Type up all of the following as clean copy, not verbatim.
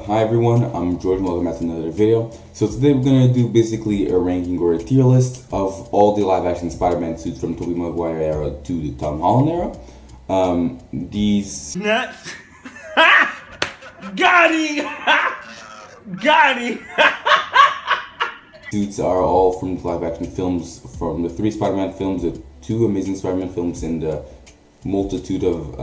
Hi everyone, I'm Jordan, welcome back to another video. So today we're going to do basically a ranking or a tier list of all the live action Spider-Man suits from Tobey Maguire era to the Tom Holland era. These nuts. Got him! Got him! suits are all from the live action films, from the 3 Spider-Man films, the 2 Amazing Spider-Man films, and the multitude of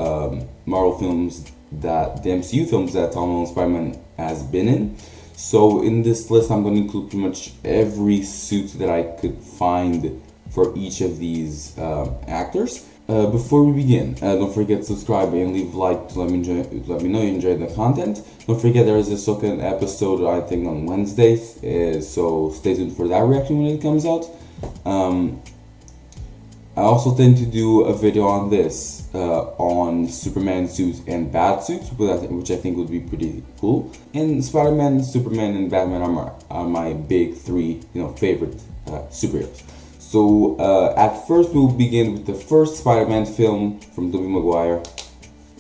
Marvel films, that the MCU films that Tom Holland Spider-Man has been in. So in this list I'm going to include pretty much every suit that I could find for each of these actors. Before we begin, don't forget to subscribe and leave a like to let me know you enjoyed the content. Don't forget there is a second episode I think on Wednesdays, so stay tuned for that reaction when it comes out. I also tend to do a video on this, on Superman suits and Bat suits, which I think would be pretty cool. And Spider-Man, Superman, and Batman are my big 3, favorite superheroes. So at first we'll begin with the first Spider-Man film from Tobey Maguire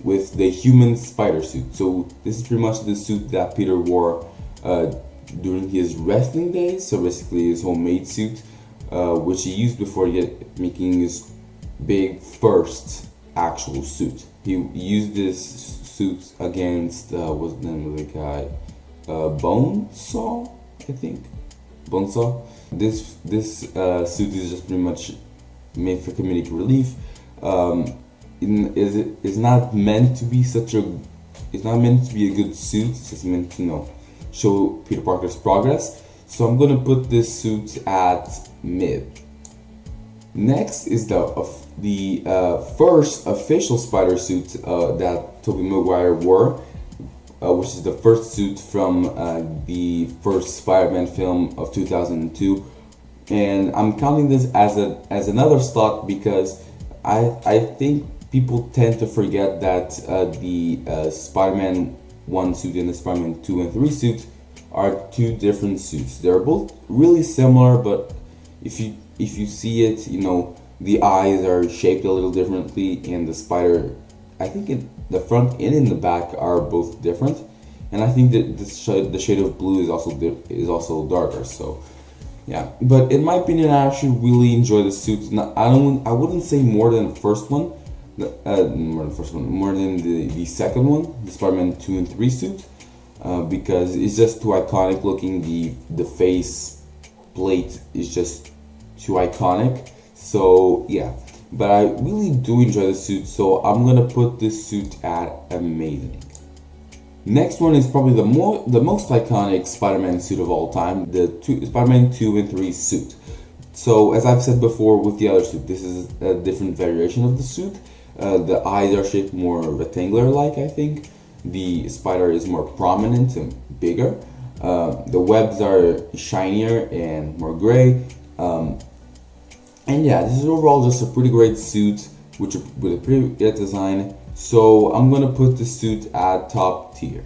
with the human spider suit. So this is pretty much the suit that Peter wore during his wrestling days. So basically his homemade suit, which he used before making his big first actual suit. He used this suit against what's the name of the guy? Bonesaw, I think. Bonesaw. This suit is just pretty much made for comedic relief. It's not meant to be it's not meant to be a good suit. It's just meant to show Peter Parker's progress. So I'm gonna put this suit at mid. Next is the first official spider suit that Tobey Maguire wore, which is the first suit from the first Spider-Man film of 2002, and I'm counting this as another slot because I think people tend to forget that the Spider-Man 1 suit and the Spider-Man 2 and 3 suit are 2 different suits. They're both really similar, but if you see it, the eyes are shaped a little differently, and the spider, I think in the front and in the back are both different, and I think that the shade of blue is also darker. So yeah, but in my opinion, I actually really enjoy the suits. I wouldn't say more than the first one, more than the second one, the Spider-Man 2 and 3 suit. Because it's just too iconic looking. The face plate is just too iconic. So yeah, but I really do enjoy the suit, so I'm gonna put this suit at amazing. Next one is probably the most iconic Spider-Man suit of all time, the Spider-Man 2 and 3 suit. So as I've said before with the other suit, this is a different variation of the suit. The eyes are shaped more rectangular-like, I think. The spider is more prominent and bigger. The webs are shinier and more gray. And yeah, this is overall just a pretty great suit with a pretty great design. So I'm gonna put the suit at top tier.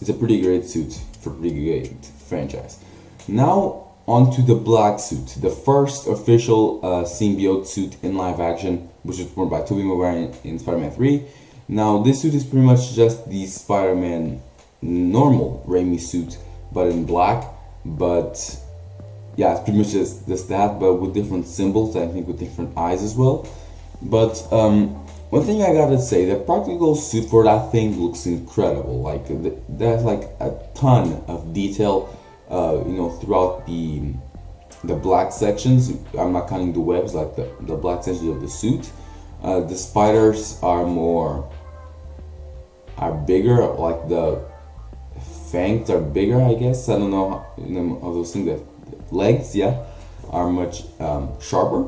It's a pretty great suit for a pretty great franchise. Now on to the black suit, the first official symbiote suit in live action, which was worn by Tobey Maguire in Spider-Man 3. Now this suit is pretty much just the Spider-Man normal Raimi suit, but in black. But yeah, it's pretty much just that, but with different symbols, I think with different eyes as well. But one thing I gotta say, the practical suit for that thing looks incredible. Like there's like a ton of detail, throughout the black sections. I'm not counting the webs, like the black sections of the suit. The spiders are bigger, like the fangs are bigger, I guess. I don't know how those things. The legs, are much sharper,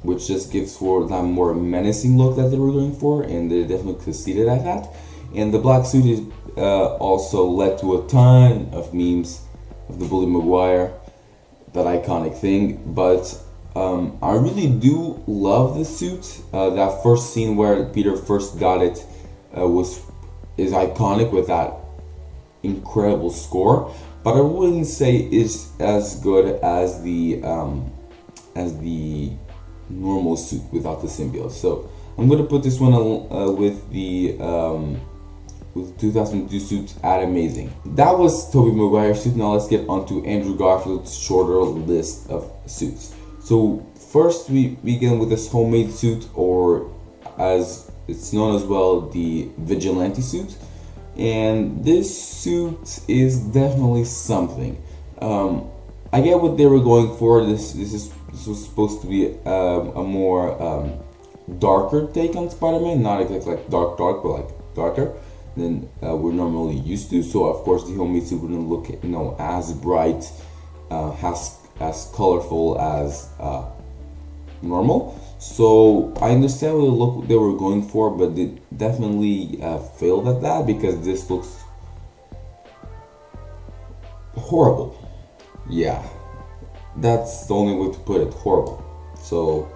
which just gives for that more menacing look that they were going for, and they definitely succeeded at that. And the black suit is also led to a ton of memes of the Bully Maguire, that iconic thing. But I really do love the suit. That first scene where Peter first got it is iconic with that incredible score, but I wouldn't say it's as good as the normal suit without the symbiote. So I'm gonna put this one with the with 2002 suit at amazing. That was Tobey Maguire's suit. Now let's get onto Andrew Garfield's shorter list of suits. So first we begin with this homemade suit, or as it's known as well, the vigilante suit. And this suit is definitely something. I get what they were going for. This was supposed to be a more darker take on Spider-Man, not exactly like dark, but like darker than we're normally used to. So of course the homemade suit wouldn't look, as bright, as colorful as normal. So I understand what the look they were going for, but they definitely failed at that, because this looks horrible. Yeah, that's the only way to put it, horrible. So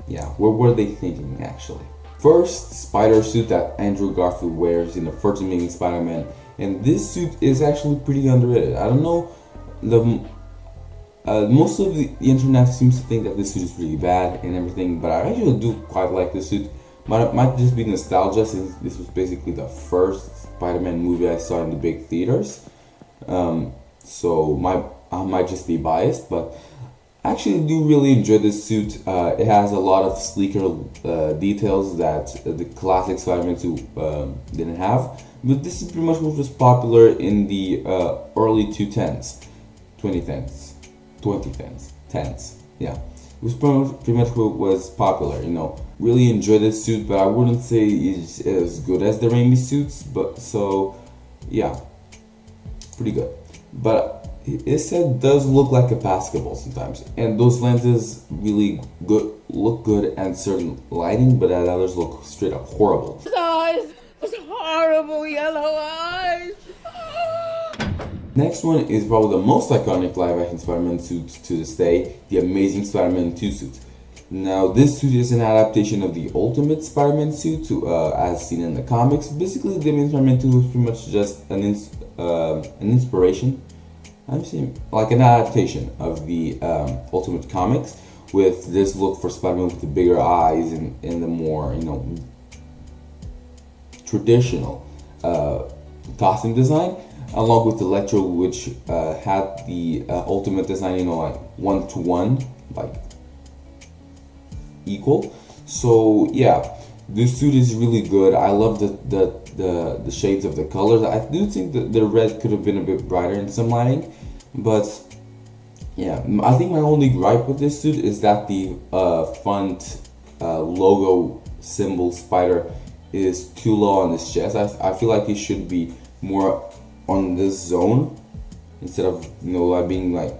yeah, what were they thinking actually? First, spider suit that Andrew Garfield wears in the first Amazing Spider-Man, and this suit is actually pretty underrated. I don't know, most of the internet seems to think that this suit is really bad and everything, but I actually do quite like this suit. Might just be nostalgia, since this was basically the first Spider-Man movie I saw in the big theaters. So I might just be biased, but I actually do really enjoy this suit. It has a lot of sleeker details that the classic Spider-Man suit didn't have. But this is pretty much what was popular in the early 2010s. Yeah, it was pretty much what was popular. Really enjoy this suit, but I wouldn't say it's as good as the Raimi suits. But so, yeah, pretty good. But his head does look like a basketball sometimes, and those lenses really look good at certain lighting, but at others look straight up horrible. His eyes, those horrible yellow eyes. Next one is probably the most iconic live-action Spider-Man suit to this day, the Amazing Spider-Man 2 suit. Now, this suit is an adaptation of the Ultimate Spider-Man suit, as seen in the comics. Basically, the Amazing Spider-Man 2 was pretty much just an inspiration. I'm saying like an adaptation of the Ultimate comics, with this look for Spider-Man with the bigger eyes and the more traditional costume design, along with Electro, which had the Ultimate design, like 1-to-1, like equal. So yeah, this suit is really good. I love the shades of the colors. I do think that the red could have been a bit brighter in some lighting, but yeah, I think my only gripe with this suit is that the font logo symbol spider is too low on his chest. I feel like it should be more on this zone instead of being like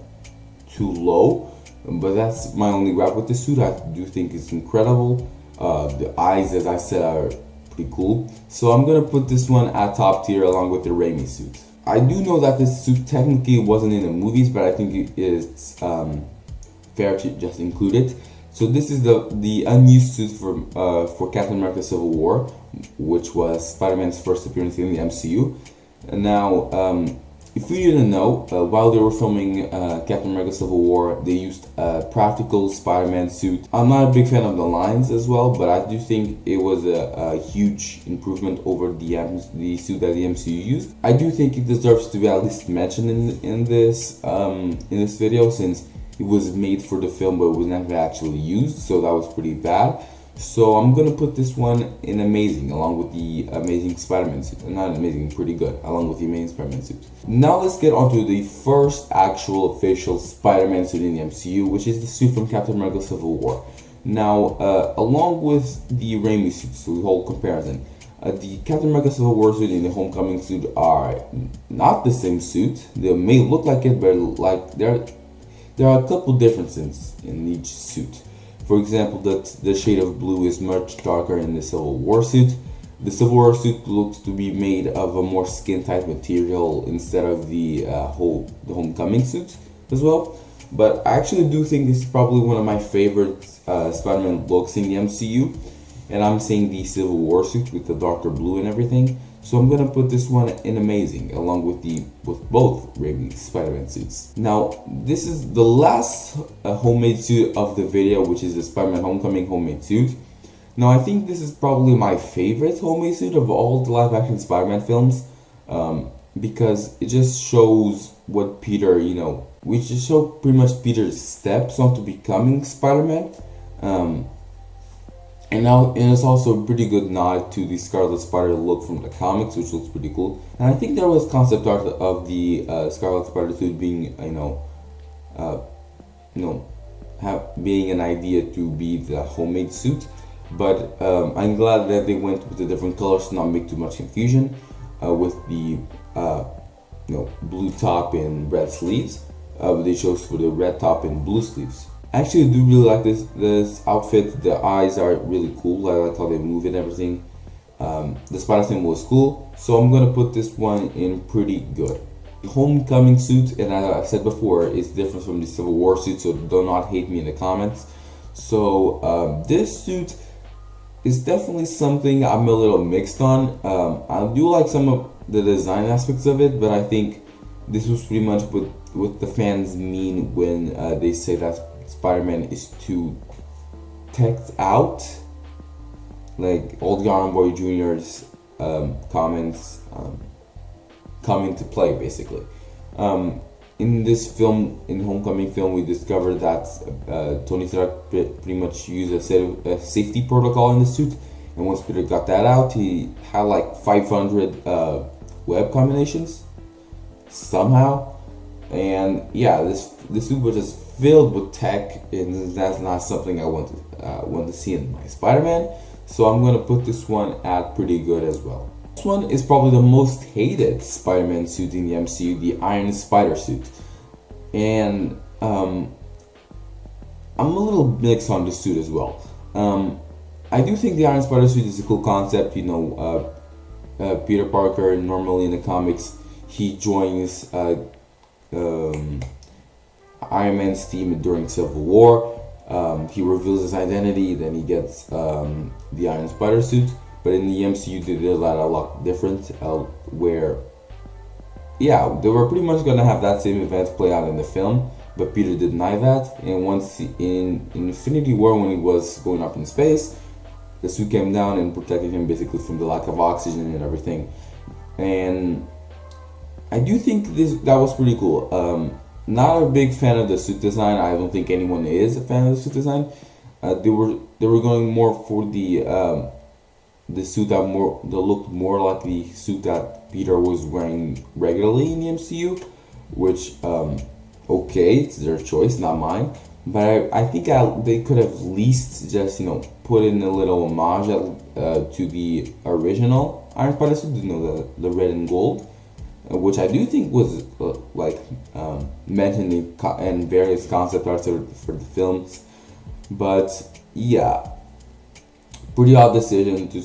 too low. But that's my only gripe with this suit. I do think it's incredible. The eyes, as I said, are pretty cool. So I'm gonna put this one at top tier along with the Raimi suit. I do know that this suit technically wasn't in the movies, but I think it's fair to just include it. So this is the unused suit for Captain America: Civil War, which was Spider-Man's first appearance in the MCU. And now, if you didn't know, while they were filming Captain America: Civil War, they used a practical Spider-Man suit. I'm not a big fan of the lines as well, but I do think it was a huge improvement over the suit that the MCU used. I do think it deserves to be at least mentioned in this video, since it was made for the film, but it was never actually used, so that was pretty bad. So I'm gonna put this one in amazing, along with the Amazing Spider-Man suit. Not amazing, pretty good, along with the Amazing Spider-Man suit. Now let's get onto the first actual official Spider-Man suit in the MCU, which is the suit from Captain America: Civil War. Now, along with the Raimi suit, so the whole comparison, the Captain America: Civil War suit and the Homecoming suit are not the same suit. They may look like it, but like there are a couple differences in each suit. For example, that the shade of blue is much darker in the Civil War suit. The Civil War suit looks to be made of a more skin-tight material instead of the Homecoming suit as well. But I actually do think this is probably one of my favorite Spider-Man looks in the MCU. And I'm saying the Civil War suit with the darker blue and everything. So I'm gonna put this one in amazing, along with both Raimi Spider-Man suits. Now, this is the last homemade suit of the video, which is the Spider-Man Homecoming homemade suit. Now, I think this is probably my favorite homemade suit of all the live-action Spider-Man films, because it just shows what Peter, we just show pretty much Peter's steps onto becoming Spider-Man. And now it's also a pretty good nod to the Scarlet Spider look from the comics, which looks pretty cool. And I think there was concept art of the Scarlet Spider suit being, being an idea to be the homemade suit. But I'm glad that they went with the different colors to not make too much confusion with the blue top and red sleeves. They chose for the red top and blue sleeves. Actually, I do really like this outfit. The eyes are really cool. I like how they move and everything. The spider symbol was cool, so I'm gonna put this one in pretty good. The homecoming suit, and as I said before, is different from the Civil War suit, so do not hate me in the comments. So this suit is definitely something I'm a little mixed on. I do like some of the design aspects of it, but I think this was pretty much what the fans mean when they say that Spider-Man is too teched out. Like all the Iron Boy Jr.'s comments come into play, basically. In this film, in Homecoming film, we discovered that Tony Stark pretty much used a safety protocol in the suit, and once Peter got that out, he had like 500 web combinations somehow. And yeah, this suit was just filled with tech, and that's not something I want to see in my Spider-Man. So I'm gonna put this one at pretty good as well. This one is probably the most hated Spider-Man suit in the MCU, the Iron Spider suit, and I'm a little mixed on this suit as well. I do think the Iron Spider suit is a cool concept. Peter Parker normally in the comics, he joins Iron Man's team during Civil War. He reveals his identity, then he gets the Iron Spider suit. But in the MCU, they did that a lot different, where, yeah, they were pretty much gonna have that same event play out in the film, but Peter denied that. And once in Infinity War, when he was going up in space, the suit came down and protected him basically from the lack of oxygen and everything. And I do think that was pretty cool. Not a big fan of the suit design. I don't think anyone is a fan of the suit design. They were going more for the suit that looked more like the suit that Peter was wearing regularly in the MCU, which okay, it's their choice, not mine. But I think they could have at least just put in a little homage to the original Iron Spider suit, the red and gold, which I do think was mentioned in various concept art for the films. But yeah, pretty odd decision to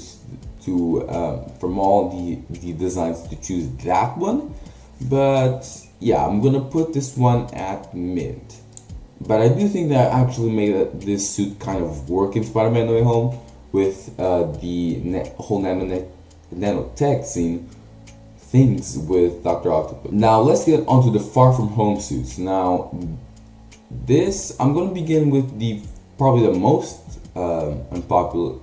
from all the designs to choose that one. But yeah, I'm gonna put this one at mid. But I do think that actually made this suit kind of work in Spider-Man No Way Home with the whole nanotech scene things with Dr. Octopus. Now let's get onto the Far From Home suits. Now this, I'm gonna begin with probably the most unpopular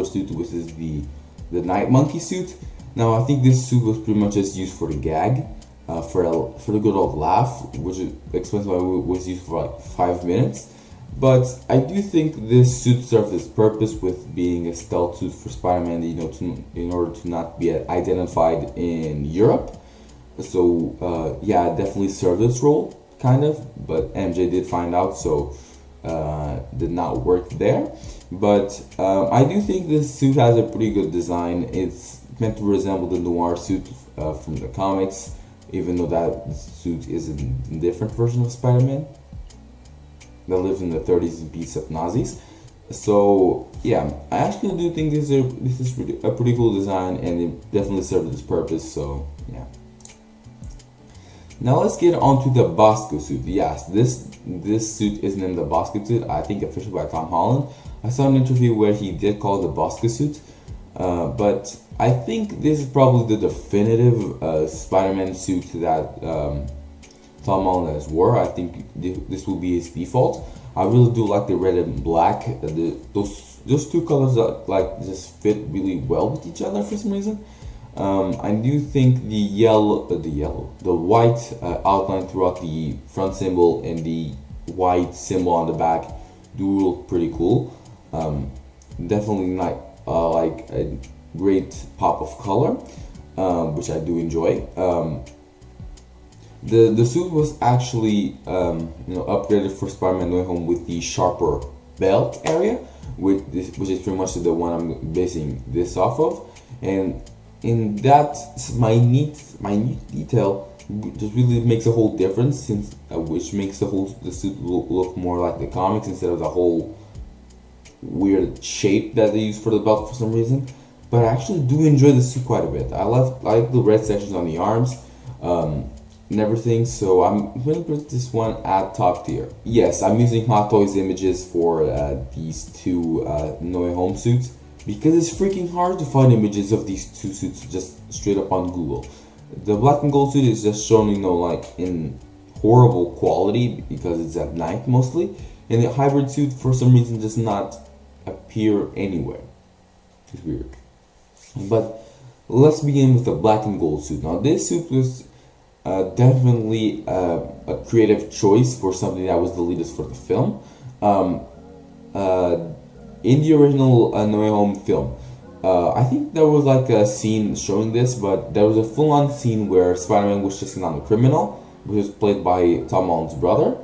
suit, which is the Night Monkey suit. Now I think this suit was pretty much just used for the gag, for the good old laugh, which explains why it was used for like 5 minutes. But I do think this suit served its purpose with being a stealth suit for Spider-Man, in order to not be identified in Europe. So yeah, it definitely served its role, kind of. But MJ did find out, so did not work there. But I do think this suit has a pretty good design. It's meant to resemble the noir suit from the comics, even though that suit is a different version of Spider-Man that lives in the 30s and beats up Nazis. So yeah, I actually do think this is a pretty cool design, and it definitely served its purpose. So yeah. Now let's get onto the Bosco suit. Yes, this suit is named the Bosco suit. I think officially by Tom Holland. I saw an interview where he did call it the Bosco suit, but I think this is probably the definitive Spider-Man suit that Tom Holland has wore. I think this will be his default. I really do like the red and black. Those those two colors that like just fit really well with each other for some reason. I do think the white outline throughout the front symbol and the white symbol on the back do look pretty cool. Definitely not like a great pop of color, which I do enjoy. The suit was actually upgraded for Spider-Man No Way Home with the sharper belt area, which is pretty much the one I'm basing this off of, and in that minute detail just really makes a whole difference, since which makes the suit look more like the comics instead of the whole weird shape that they use for the belt for some reason. But I actually do enjoy the suit quite a bit. I like the red sections on the arms and everything, so I'm going to put this one at top tier. Yes, I'm using Hot Toys images for these two No Way Home suits, because it's freaking hard to find images of these two suits just straight up on Google. The black and gold suit is just shown, like in horrible quality because it's at night mostly, and the hybrid suit for some reason does not appear anywhere. It's weird. But let's begin with the black and gold suit. Now this suit was definitely a creative choice for something that was the latest for the film. In the original No Way Home film, I think there was like a scene showing this, but there was a full-on scene where Spider-Man was chasing down a criminal, which was played by Tom Holland's brother.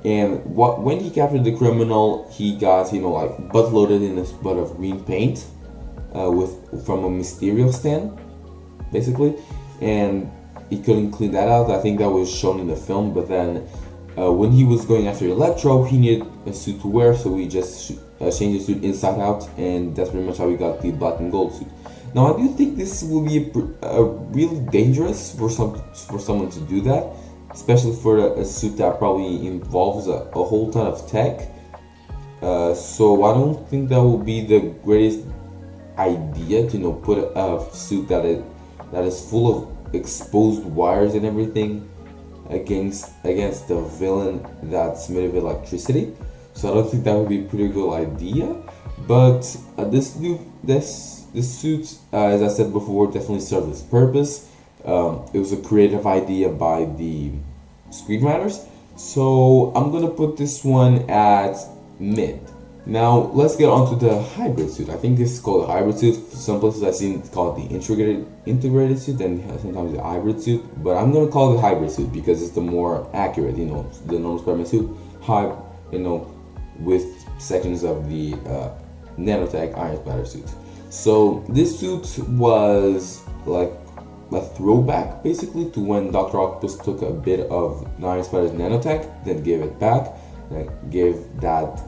And when he captured the criminal, he got like butt loaded in this butt of green paint, from a Mysterio stand, basically, and he couldn't clean that out. I think that was shown in the film, but then when he was going after Electro, he needed a suit to wear, so he just changed the suit inside out, and that's pretty much how we got the black and gold suit. Now I do think this will be really dangerous for someone to do that, especially for a suit that probably involves a whole ton of tech. So I don't think that will be the greatest idea to put a suit that is full of exposed wires and everything against the villain that's made of electricity. So I don't think that would be a pretty good idea. But this suit, as I said before, definitely served its purpose. It was a creative idea by the screenwriters. So I'm gonna put this one at mid. Now let's get on to the hybrid suit. I think this is called a hybrid suit. Some places I've seen it's called the integrated suit, and sometimes the hybrid suit. But I'm gonna call it the hybrid suit because it's the more accurate. The normal Spider-Man suit, with sections of the nanotech Iron Spider suit. So this suit was like a throwback basically to when Dr. Octopus took a bit of Iron Spider's nanotech, then gave it back, gave that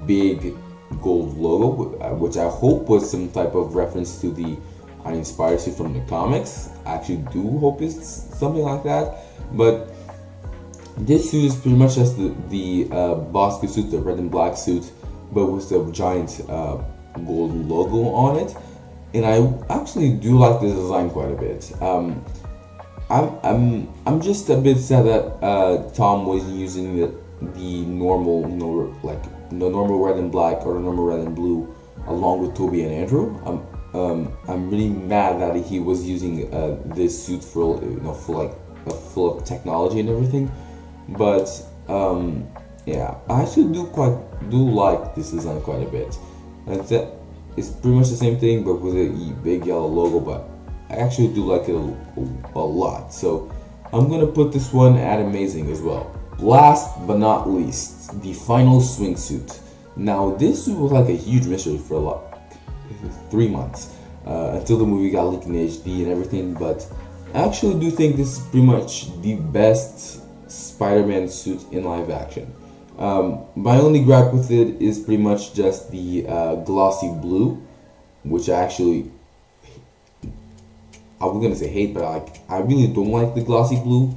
big gold logo, which I hope was some type of reference to the Iron Spider suit from the comics. I actually do hope it's something like that. But this suit is pretty much just the Bosco suit, the red and black suit, but with the giant gold logo on it. And I actually do like the design quite a bit. I'm just a bit sad that Tom was using the normal, the normal red and black or the normal red and blue along with Tobey and Andrew. I'm really mad that he was using this suit for full of technology and everything. But yeah, I actually do like this design quite a bit. It's pretty much the same thing but with a big yellow logo, but I actually do like it a lot. So I'm gonna put this one at amazing as well. Last but not least, the final swimsuit. Now this suit was like a huge mystery for 3 months until the movie got leaked in HD and everything, but I actually do think this is pretty much the best Spider-Man suit in live action. My only gripe with it is pretty much just the glossy blue, which I was gonna say hate, but I really don't like the glossy blue.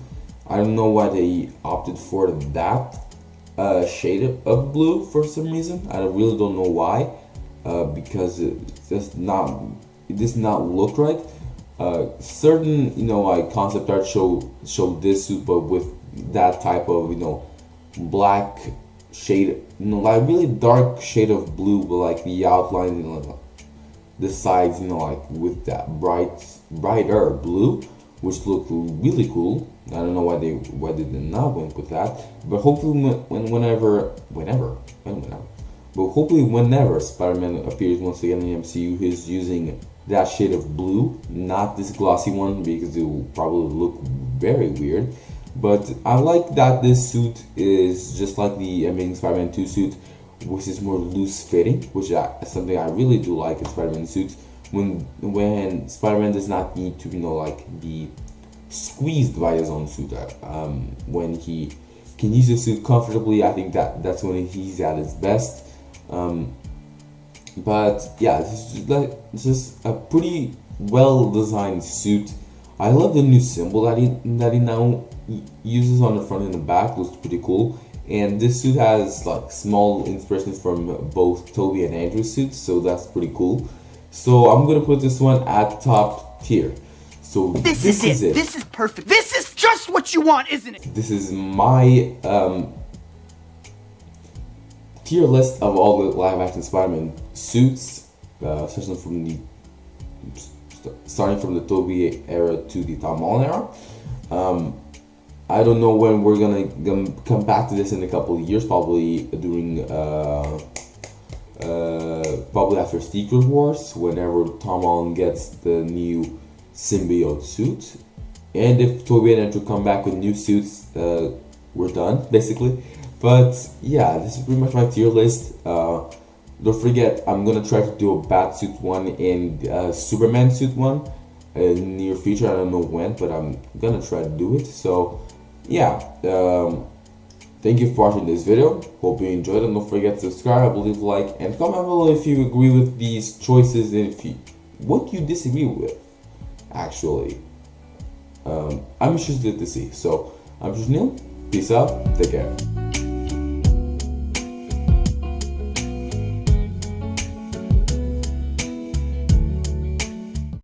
I don't know why they opted for that shade of blue for some reason. I really don't know why, because it does not look right. Certain concept art show this suit, but with that type of black shade, like really dark shade of blue, but like the outline, the sides, like with that brighter blue, which look really cool. I don't know why they did not went with that, but hopefully whenever, but hopefully whenever Spider-Man appears once again in the MCU, he's using that shade of blue, not this glossy one, because it will probably look very weird. But I like that this suit is just like the Amazing Spider-Man 2 suit, which is more loose fitting, which is something I really do like in Spider-Man suits. When Spider-Man does not need to, like, be squeezed by his own suit. When he can use the suit comfortably, I think that's when he's at his best. But yeah, this is a pretty well designed suit. I love the new symbol that he now uses on the front and the back. Looks pretty cool. And this suit has like small inspirations from both Tobey and Andrew's suits, so that's pretty cool. So I'm gonna put this one at top tier. So this is it. This is perfect. This is just what you want, isn't it? This is my tier list of all the live action Spider-Man suits, especially starting from the Tobey era to the Tom Holland era. I don't know when we're gonna come back to this in a couple of years, probably during probably after Secret Wars, whenever Tom Holland gets the new symbiote suit. And if Tobey and Andrew come back with new suits, we're done, basically. But yeah, this is pretty much my tier list. Don't forget, I'm gonna try to do a Batsuit one and a Superman suit one in the near future. I don't know when, but I'm gonna try to do it. So yeah, thank you for watching this video. Hope you enjoyed it. Don't forget to subscribe, leave a like, and comment below if you agree with these choices and what you disagree with. Actually, I'm interested to see. So I'm just Neil. Peace out. Take care.